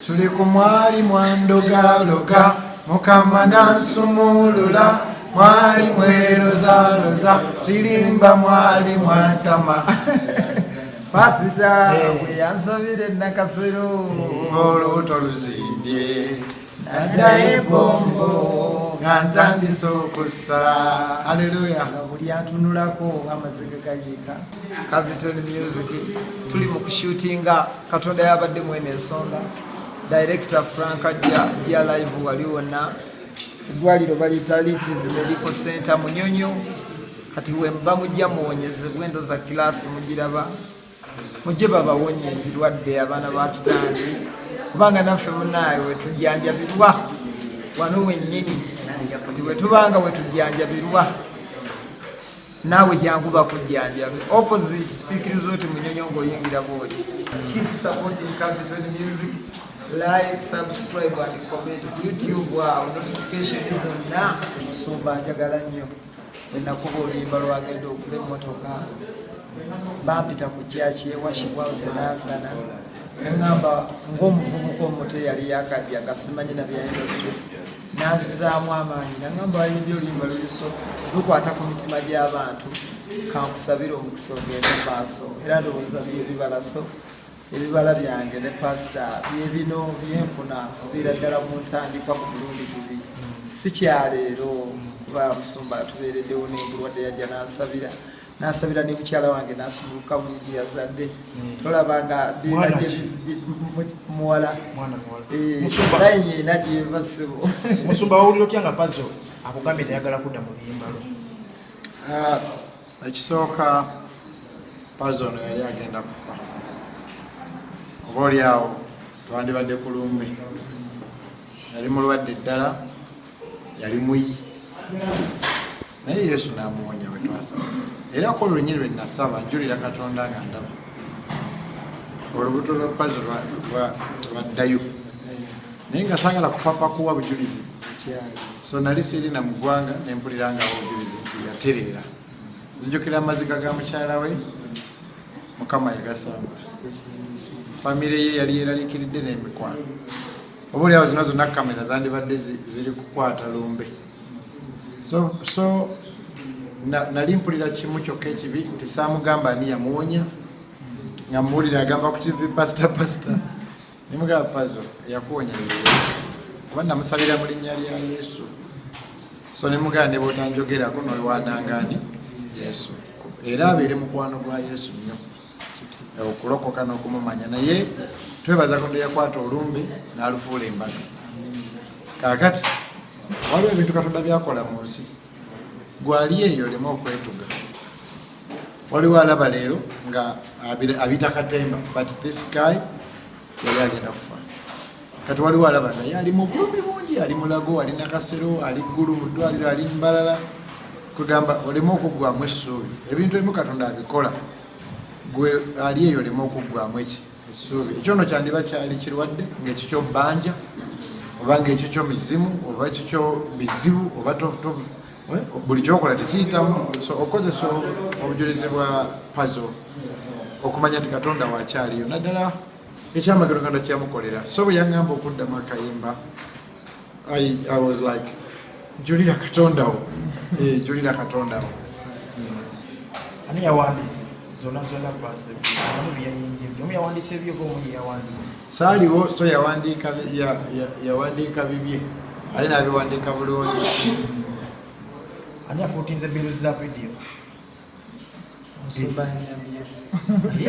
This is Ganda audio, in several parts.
Tuli ku mwali mwandogaloga mukama nansumulula mwali mwerozaloza sirimba mwali mwatama pasita bweyansabire nakasero olubuto luzimbye naddayo bombo nga ntandise okussa. Haleluya. buli antunulako amazege gayiika Capital Music tuli mu kushutinga Katonda yabadde mwene ensonga. Director Frank Ajja live wali wonna eddwaliro baliyita Litis Medical Center Munyonyo. Kati wemba mujja muwonyezebwa endoza kilasi mugiraba mujje babawonye ebirwadde abaana ba kitange kubanga naffe munaawe wetujjanjabirwa wano wennyini. Kati wetubanga wetujjanjabirwa naawe jangu bakujjanjabe. Opposite speakirizo oti Munyonyo ng'oyingira bwoti. Keep supporting Capital Music. Like, subscribe and comment ku YouTube. Notification zonna nsumba njagala nnyo enakuba oluyimba lwagenda okula emmotoka bampita ku kyaki ewashibwawo senansana eŋŋamba ng'omuvubuka omuto yali yakadya nga simanyi na bya industry nanzizaamu amaanyi naŋŋamba wayimbye oluyimba luliso lukwata ku mitima gy'abantu kankusabire omukisa ogende maaso era ndowooza byebibalaso ebibala byange ne pasita byebino byenfuna obeera ddala mu ntandikwa ku mulundi gubi si kyaleero kuba musumba tubeereddewo n'embulwadde yajja n'asabira ne mukyala wange n'asumuluka mu gye yazadde tolabanga muwala layini ena gyeva ssebo. Musumba wawulira otya nga Puzzle akugambye tayagala kudda mu luyimba lwo? Ekisooka Puzzle ono yali agenda kufa. Oba oliawo twandibadde ku lumbe yali mulwadde ddala yali muyi naye Yesu n'amuwonya bwe twasaba era ko olunyi lwe nasaba njulira Katonda nga ndaba olubuto lwa Puzzle lwaddayo naye nga saagala kupapa kuwa bujulizi so nali sirina mu ggwanga ne mpulirangawo obujulizi nti yatereera nzijukira amaziga ga mukyala we Mukama yagasamba famire ye yali yeraliikiridde n'emikwano oba oliawo zino zonna kamera zandibadde ziri kukwata lumbe so nali mpulira kimu kyokka ekibi nti saamugamba ani yamuwonya nga muwulira agamba ku TV pasita nimugamba Puzzle yakuwonya kuba namusabira mu linnya lya Yesu so nimugamba ne bwotanjogerako noliwanangaani Yesu era abeere mukwano gwa Yesu nnyo okulokoka n'okumumanya naye twebaza Katonda yakwata olumbe n'alufuula embaga. Kaakati waliwo ebintu Katonda byakola mu nsi gwali eyo olema okwetuga. Waliwo alaba leero nga abita katemba but this guy yali agenda kufa. Kati waliwo alaba naye ali mu bulumi bungi, ali mulago, ali nakasero, ali ggulu mu ddwaliro, ali mbalala kugamba olema okuggwamu essuubi. Ebintu ebimu Katonda abikola gwe ali eyo olema okuggwamu essuubi. Ekyono kyandiba kyali kirwadde ng'ekikyo bbanja oba ng'ekikyo mizimu oba ekikyo bizibu oba buli kyokola tekiyitamu. So okozesa obujulizi bwa Puzzle okumanya nti Katonda wakyaliyo naddala ekyamagero Katonda kyamukolera. So bwe yaŋŋamba okuddamu akayimba I was like julira Katondawo julira Katondawo. Ani yawandiise zonna verse abamu byeyayimbye omu yawandiisa ebyo omu yawandiisa saaliwo so yawandiika bibye ali nabiwandiika bulungi. ani afuutinze biruzi za vidiyo Musumba anyambye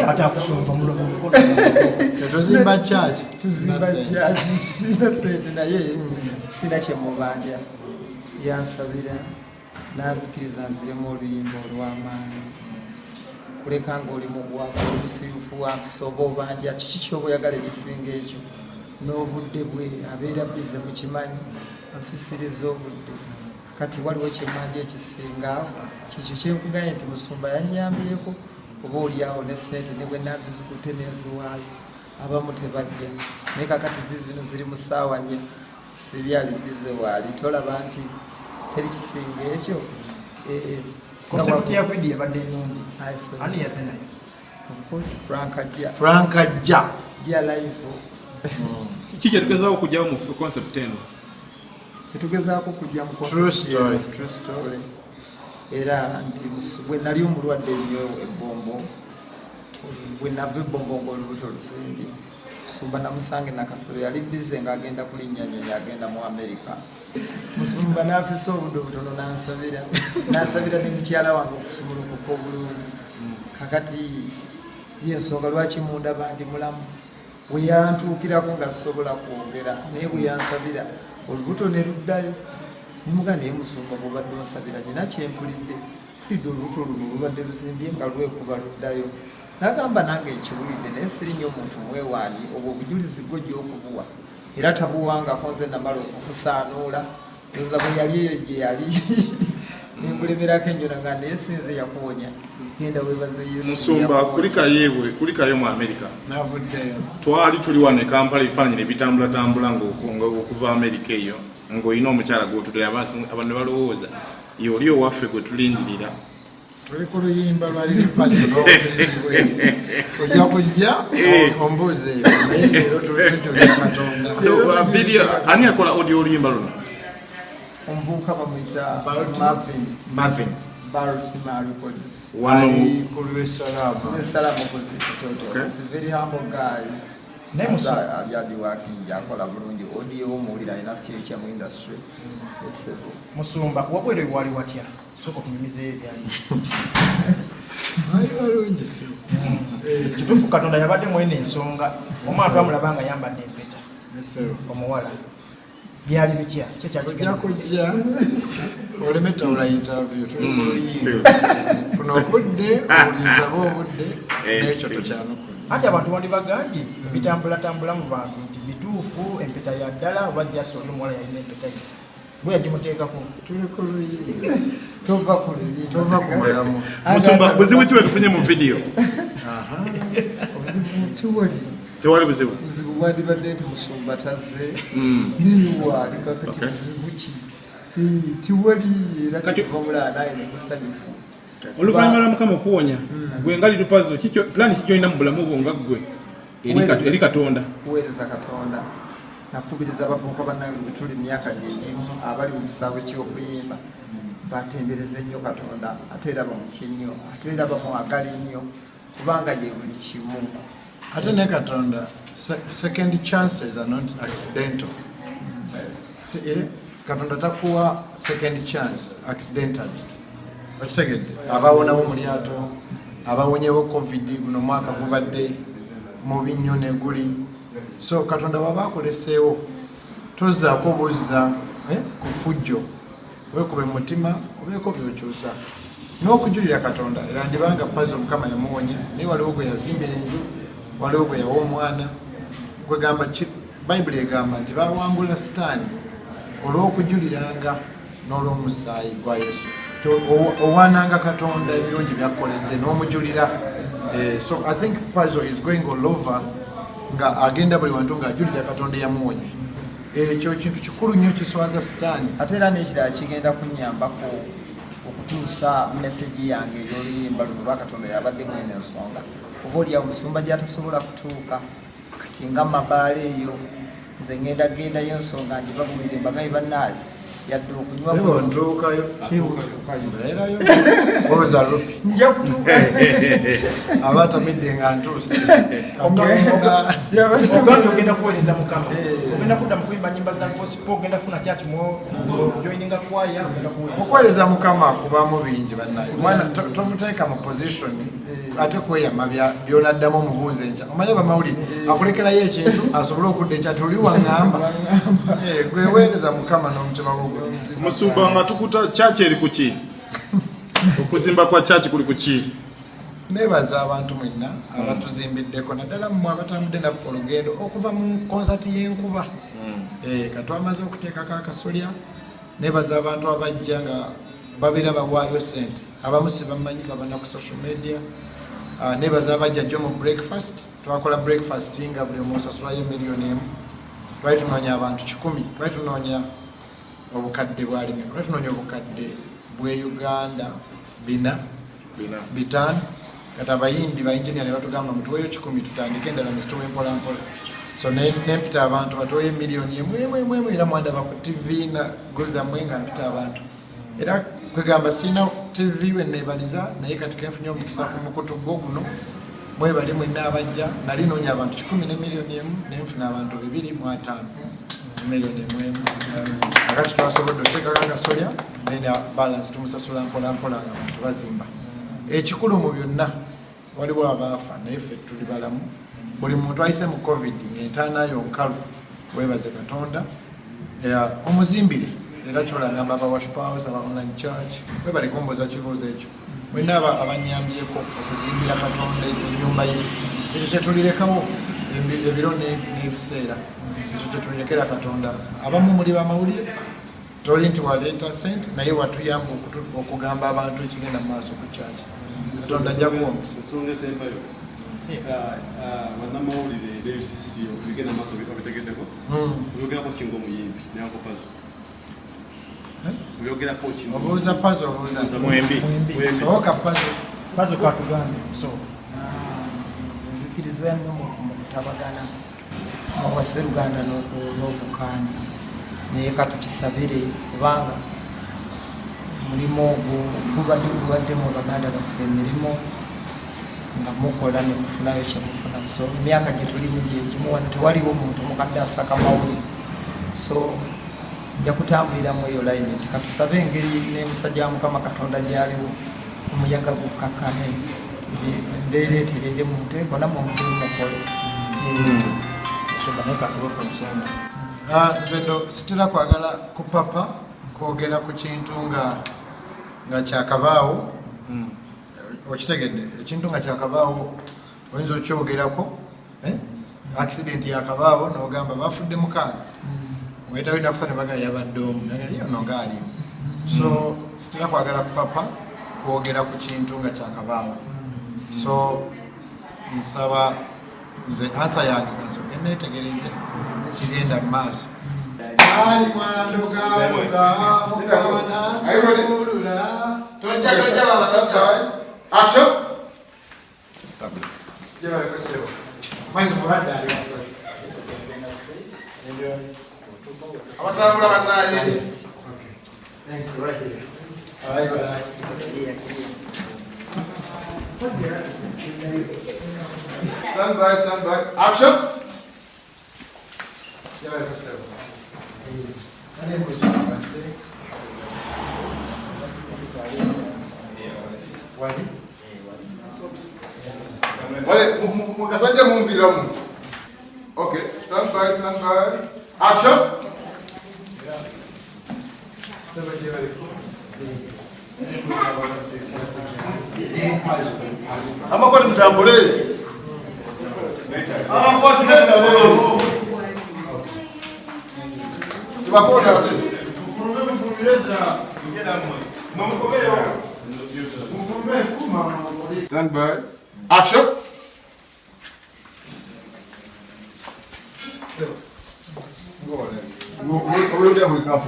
ate akusumba mulomo mukono tetuzimba kyaki tuzimba kyaki sina sente naye sina kyemubanja yansabira nazikiriza nziremu oluyimba olw'amaanyi kuleka ng'oli mugwako obusirufu wampisa oba obanja kiki kyoba oyagala ekisinga ekyo n'obudde bwe abeera bize mukimanyi anfisiriza obudde. Kati waliwo kyemanja ekisinga kikyo kyenkuganye nti Musumba yannyambyeko oba oliawo ne sente ne bwe natuzikute n'eziwaayo abamu tebajja naye kakati zizino ziri mu ssaawa 4 sibyali bize waali tolaba nti teri kisinga ekyo. konsepti ya vidiyo ebadde ennungi ani yaze nayo? Of course Frank Ajja Frank Ajja live kikyetugezaako kujjawo mu concept eno kyetugezaako kujja mu True story. True story. Era nti bwe nali omulwadde nnyo ebbombo bwe nava ebbombo ng'olubuto lusimbi Musumba namusange Nakasero yali bize ng'agenda kulinnya nnyonyi agenda mu America. Musumba n'afisa obudde butono n'ansabira ne mukyala wange okusumulukuka obulungi. Kakati y'ensonga lwaki mundaba ndi mulamu we yantuukirako nga sisobola kwogera naye bwe yansabira olubuto ne luddayo ne muga naye Musumba bw'obadde onsabira nyina kyempulidde tulidde olubuto luno lubadde luzimbye nga lwekuba luddayo n'agamba nange ekiwulidde naye siri nnyo omuntu mwewaanyi obwo obujulizi gwo gy'okubuwa era tabuwangako nze namala okusaanuula oza bwe yali eyo gye yali nembulemerako enjona nga naye sinze yakuwonya genda webaze Yesu. Musumba kulikayo mu America navuddeyo twali tuli wano e Kampala ebifaananyi ne bitambulatambula ng'okuva America eyo ng'olina omukyala gw'otudde abantu balowooza y'oli owaffe gwe tulindirira tuli ku luyimba lwali lupazo n'obutulisibwe ojja kujja ombuuze eyo tulya Katonda. so video ani akola audio oluyimba luno omuvubuka bamuyita Marvin Baltimore Records. wali ku lw'essalama Salam opposite toto. Okay. He's a very humble guy. Aliadi working yakola bulungi audio muwulira ina future mu industry. Yes. Musumba wabwere wali watya soko tunyumize ebyali ali balungi si kitufu Katonda yabadde mwene ensonga omwana amulabanga yambadde empeta omuwala byali bitya ojja kujja olemeta ola interview tuli ku luyimba funa obudde owuliza obudde n'ekyo tokyanukula ati abantu wandi bagambye bitambulatambula mu bantu nti bituufu empeta ya ddala oba jasi oli omuwala yalina empeta ye bwe yagimuteekako tuli ku luyimba Tova ku luyimba. tova ku mulamu. Musumba buzibu ki bwe tufunye mu video Obuzibu tewali buzibu buzibu wandibadde nti Musumba tazze niwaali kakati buzibu ki tiwali era kikomula naye musanyufu. oluvannyuma lwa Mukama okuwonya gwe ngali lupazo plan kikyolina mu bulamu bwo nga ggwe eri Katonda kuweereza Katonda nakubiriza abavubuka bannange bwe tuli myaka gyegimu abali mu kisaawe ky'okuyimba batendereze nnyo Katonda ate era bamutye nnyo ate era bamwagale nnyo kubanga ye buli kimu. ate ne Katonda second chances are not accidental. Katonda takuwa second chance accidentally. Okitegedde abawonawo mu lyato abawonyewo covid guno mwaka gubadde mubi nnyo ne guli so Katonda baba akoleseewo tozaako buzza ku fujjo weekube mu mutima obeeko byokyusa n'okujulira Katonda era ndibanga pazo Mukama yamuwonya naye waliwo gwe yazimbira enju waliwo gwe yawa omwana kwegamba Bayibuli egamba nti bawangula Sitaani olw'okujuliranga n'olw'omusaayi gwa Yesu owananga Katonda ebirungi byakoledde n'omujulira. So I think Pazzo is going all over nga agenda buli wantu ng'ajulira Katonda yamuwonya. Ekyo kintu kikulu nnyo kiswaza Sitaani. Ate era n'ekirala kigenda kunnyambako okutuusa meseji yange ey'oluyimba luno lwa Katonda yabadde mwene ensonga oba oliawo Musumba gy'atasobola kutuuka kati nga mabaala eyo nze ngendagendayo ensonga ngibagumire mbagayi bannaayo yadde okunywa ntuukayo erayo oza lupi nja kutuuka aba atamidde nga ntuuse ogandi ogenda kuweereza Mukama ogenda kudda mu kuyimba nnyimba za gospel ogenda kufuna church joininga kwaya ogenda kuweereza okuweereza Mukama kubamu bingi bannaye omwana tomuteeka mu position ate kweyama byonaddamu omubuuza enkya omanye bamawulire akulekerayo ekintu asobole okudda ekyati oli waŋŋamba gweweereza Mukama n'omutima gwo. Musumba nga tukuta church eri kuki okuzimba kwa church kuli kuki nebaza abantu mwenna abatuzimbiddeko naddala mmwe abatambudde naffe olugendo okuva mu konsati y'enkuba katwamaze okuteekako akasolya nebaza abantu abajja nga babeera bawaayo sente abamu sibamanyi babana ku social media nebaza abajja jjo mu breakfast twakola breakfast nga buli omu osasulayo miliyoni emu twali tunoonya abantu 100 twali tunoonya obukadde bwalime twali tunoonya obukadde bwe Uganda 5 kati abayimbi bainjinia ne batugamba mutuweeyo 10 tutandike endala nezituwe mpola mpola so nempita abantu batoye miliyoni emwe era mwandaba ku TV na goza mwenga mpita abantu era kwegamba sina TV wenebaliza naye kati kenfunye omukisa ku mukutu guno mwebali mwenna abajja nali noonya abantu 10 miliyoni emu nenfuna abantu 2.5 miliyoni emu akati twasobodde oteekako akasolya then balance tumusasula mpola mpola abantu bazimba ekikulu mu byonna waliwo abaafa naye ffe tuli balamu buli muntu ayise mu covid ng'entaanayo nkalu webaze katonda omuzimbire era kyolagamba aba worship house aba online church webali kumbuuza kibuuzo ekyo mwenna abanyambyeko okuzimbira katonda ennyumba ye ekyo kyetulirekawo ebiro n'ebiseera ekyo kyetulekera katonda abamu muli bamawulire toli nti waleeta sente naye watuyamba okugamba abantu ekigenda mu maaso ku church katonda ajja kuwa omukisa bannamawulire BUCC okugenda maaso bitegeddeko byogerako kingo muyimbi nyankopazo byogerako kingo obuuza pazo obuuza mwembi sohoka pazo katugambe so nzikiriza nnyo mu kutabagana Abasseruganda n'okukaanya naye katukisabire kubanga mulimu gubadde mu Baganda baffe emirimu nga mukola ne mufunayo kyemufuna so emyaka gye tulimu gyegimu wano tewaliwo muntu mukadde asaka mawulire so nja kutambuliramu eyo layini nti katusabe engeri n'emisa gya Mukama Katonda gyaliwo omuyaga gukkakane embeera etereere mu nteeko nammwe mufulu mukole nze ndo sitera kwagala kupapa kwogera ku kintu nga kyakabaawo okitegedde ekintu nga kyakabaawo oyinza okyogerako accident yakabaawo n'ogamba bafudde 6 wetalina kusane baga yabadde omu naye ono ngaalimu so sitera kwagala kupapa kwogera ku kintu nga kyakabaawo so nsaba nze ansa yange kansoke neetegereze kigenda mu maaso ali mwandugaluga mukwana sulula tojja babasajja action jeba kusebo manje mulada ali waso abatambula banaye okay thank you right here alright stand by action jeba kusebo ani mujaba wali wale mukasajja mumviramu okay stand by action sema jebale amakoti mtambule amakoti mtambule sibakona ate mfurumire da ngeda mwe mumkobeyo mfurumire fuma stand by action wewe ndio ulikafu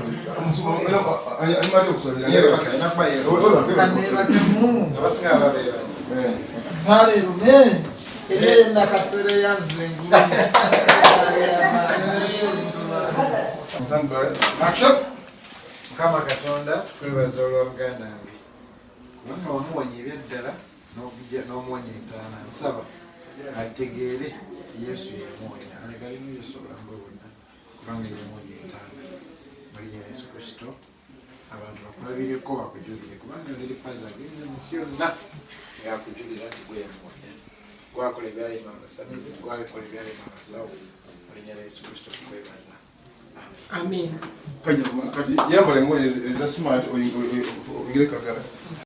msumo animaje kusabira yeye bakana kwa yeye abasinga babera sale rume ile na kasere ya zengu stand by action kama Katonda tukwebaza olwa Buganda yange kubanga wamuwonya ebyaddala n'omuwonya entaana nsaba ategeere nti Yesu yemuwonya ayagalimu Yesu obulambe bwonna kubanga yemuwonya entaana mu linnya lya Yesu Kristo abantu bakulabireko bakujulire kubanga nziri pazi agenze mu nsi yonna ng'akujulira nti gwe yamuwonya gwakola ebyalema amasamizi gwakola ebyalema amasawo mu linnya lya Yesu Kristo tukwebaza Amen. kati yambale ngoye eza smart oyingire kagala